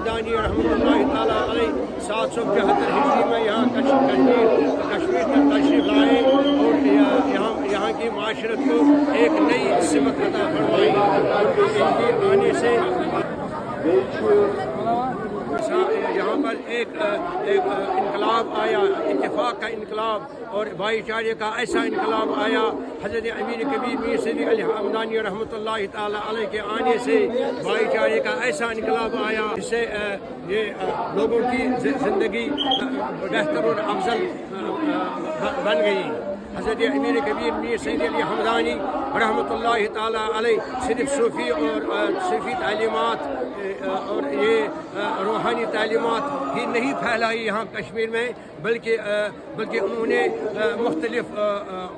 हमदानी रहमतुल्लाहि ताला अलैह 775 हिजरी में यहाँ कश्मीर तक तशरीफ लाए और यहाँ की माशरत को एक नई सिमत अता फरमाई। और इनके आने से यहाँ पर एक इनकलाब आया, इत्तेफाक का इनकलाब और भाईचारे का ऐसा इनकलाब आया। हज़रत अमीर कबीर मीर सैयद अली हमदानी रहमतुल्लाहि ताला अलैह के आने से भाईचारे का ऐसा इनकलाब आया जिससे ये लोगों की ज़िंदगी बेहतर और अफजल बन गई। हज़रत अमीर कबीर मीर सैयद अली हमदानी रहमतुल्लाहि ताला अलैह सिर्फ सूफ़ी और सूफ़ी तालीमात और ये रूहानी तालीमात ही नहीं फैलाई यहाँ कश्मीर में, बल्कि उन्होंने मुख्तलिफ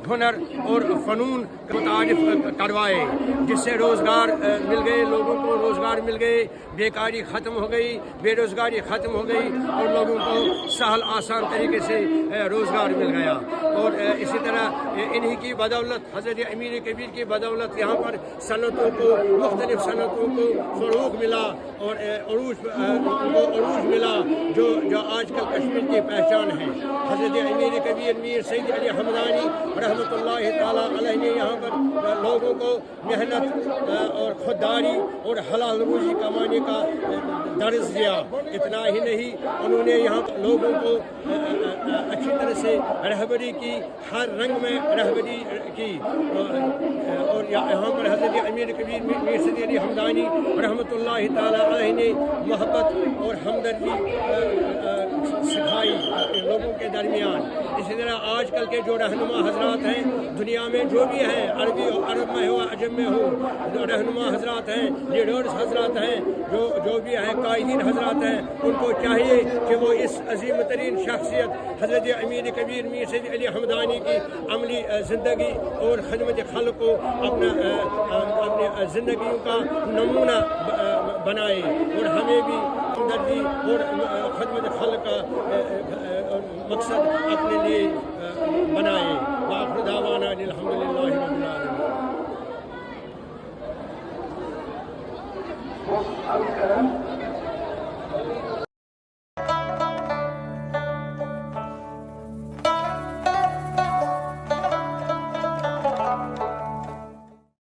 हुनर और फ़नून मुतारिफ करवाए जिससे रोज़गार मिल गए, लोगों को रोज़गार मिल गए, बेकारी ख़त्म हो गई, बेरोज़गारी ख़त्म हो गई और लोगों को सहल आसान तरीके से रोज़गार मिल गया। और इसी तरह इन्हीं की बदौलत, हज़रत अमीर कबीर की बदौलत यहाँ पर सनतों को, मुख्तलिफ सनतों को फ़रोग़ मिला और अरूज मिला जो आजकल कश्मीर की पहचान है। हज़रत अमीर कबीर मीर सैयद अली हमदानी रहमतुल्लाहि ताला अलैह ने यहाँ पर लोगों को मेहनत और खुददारी और हलाल रोज़ी कमाने का दर्ज दिया। इतना ही नहीं, उन्होंने यहाँ लोगों को अच्छी तरह से रहबरी की, हर रंग में रहबरी की। और यहाँ पर हज़रत अमीर कबीर मीर सैयद अली हमदानी रहमतुल्लाहि ताला अलैह ने मोहब्बत और हमदर्दी सिखाई लोगों के दरमियान। इसी तरह आजकल के जो रहनुमा हजरात हैं दुनिया में, जो भी हैं, अरब में हो, अजम में हो, रहनुमा हजरात हैं, लीडर्स हजरात हैं, जो भी हैं, कायदीन हजरात हैं, उनको चाहिए कि वो इस अजीम तरीन शख्सियत हज़रत अमीर कबीर मीर सैयद अली हमदानी की अमली ज़िंदगी और खिदमत खल्क़ को अपनी ज़िंदगियों का नमूना बनाए और हमें भी हमदर्दी और खिदमत खल्क़ का मकसद अपने लिए बनाए। वाखिर दावाना अल्हम्दुलिल्लाहि रब्बिल आलमीन।